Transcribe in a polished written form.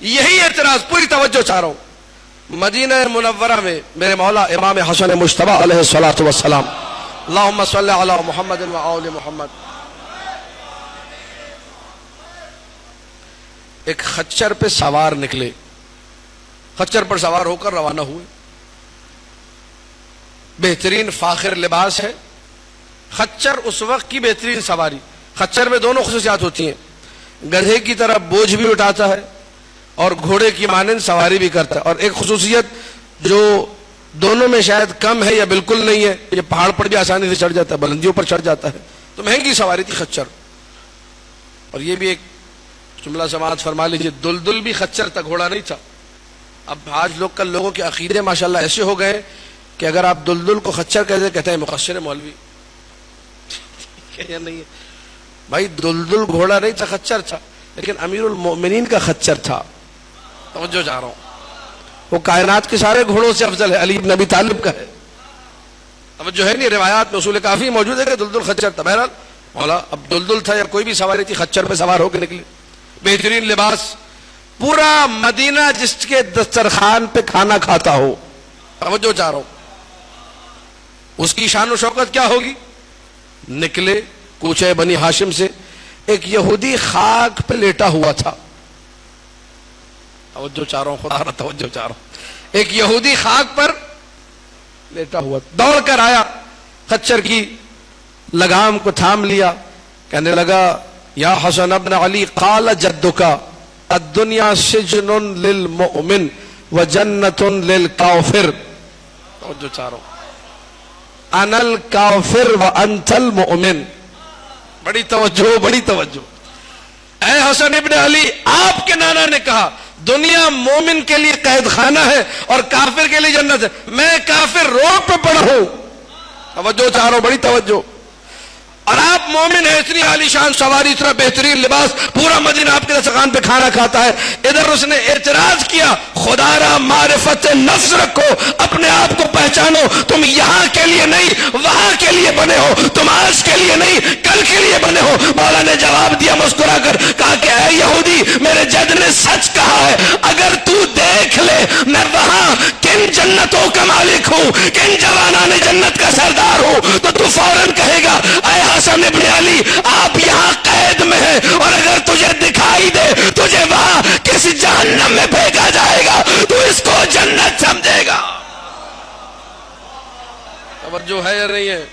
یہی اعتراض، پوری توجہ چاہ رہا ہوں، مدینہ منورہ میں میرے مولا امام حسن مجتبی علیہ الصلوۃ والسلام، اللہم صل علی محمد و آل محمد، ایک خچر پہ سوار نکلے، خچر پر سوار ہو کر روانہ ہوئے، بہترین فاخر لباس ہے، خچر اس وقت کی بہترین سواری، خچر میں دونوں خصوصیات ہوتی ہیں، گدھے کی طرح بوجھ بھی اٹھاتا ہے اور گھوڑے کی مانند سواری بھی کرتا ہے، اور ایک خصوصیت جو دونوں میں شاید کم ہے یا بالکل نہیں ہے، یہ پہاڑ پر بھی آسانی سے چڑھ جاتا ہے، بلندیوں پر چڑھ جاتا ہے، تو مہنگی سواری تھی خچر۔ اور یہ بھی ایک جملہ سماعت فرما لیجیے، دلدل بھی خچر تھا، گھوڑا نہیں تھا۔ اب آج لوگوں کے عقیدے ماشاءاللہ ایسے ہو گئے کہ اگر آپ دلدل کو خچر کہتے ہیں مقصر مولوی نہیں ہے بھائی، دلدل گھوڑا نہیں تھا، خچر تھا، لیکن امیر المؤمنین کا خچر تھا۔ توجہ چاہ رہا ہوں، وہ کائنات کے سارے گھوڑوں سے افضل ہے، علی بن ابی طالب کا ہے۔ توجہ ہے نہیں، روایات میں اصول کافی موجود ہے کہ دلدل خچر تھا۔ بہرحال مولا اب دلدل تھا یا کوئی بھی سواری تھی، خچر پہ سوار ہو کے نکلے، بہترین لباس، پورا مدینہ جس کے دسترخوان پہ کھانا کھاتا ہو۔ توجہ چاہ رہا ہوں، اس کی شان و شوکت کیا ہوگی؟ نکلے کوچے بنی ہاشم سے، ایک یہودی خاک پہ لیٹا ہوا تھا۔ توجہ چاہ رہا ہوں، خدا را توجہ چاہ رہا ہوں، ایک یہودی خاک پر لیٹا ہوا، دوڑ کر آیا، خچر کی لگام کو تھام لیا، کہنے لگا یا حسن ابن علی، قال جدک الدنیا سجن للمؤمن وجنت للکافر۔ توجہ چاہ رہا ہوں، انا الکافر وانت المؤمن۔ بڑی توجہ، بڑی توجہ۔ اے حسن ابن علی، آپ کے نانا نے کہا دنیا مومن کے لیے قید خانہ ہے اور کافر کے لیے جنت ہے، میں کافر روڈ پہ پڑا ہوں۔ توجہ چاہ رہا ہوں، بڑی توجہ۔ اور آپ مومن ہیں، اتنی عالی شان سواری، اتنا بہترین لباس، پورا مدینہ آپ کے دسترخوان پہ کھانا کھاتا ہے۔ ادھر اس نے اعتراض کیا، خدا را معرفت نفس رکھو، اپنے آپ کو پہچانو، تم یہاں کے لیے نہیں وہاں کے لیے بنے ہو، تم آج کے لیے نہیں کل کے لیے بنے ہو۔ مولا نے جواب دیا مسکرا کر، کہا کہ اے یہودی، میرے جد نے سچ کہا ہے، اگر تو دیکھ لے میں وہاں کن جنتوں کا مالک ہوں، کن جوانان جنت کا سردار ہوں، تو فوراً کہے گا اے حسن ابن علی، آپ یہاں قید میں ہیں، اور اگر تجھے دکھائی دے تجھے وہاں کسی جہنم میں پھینکا جائے گا تو اس کو جنت سمجھے گا۔ توجہ ہے یا نہیں ہے؟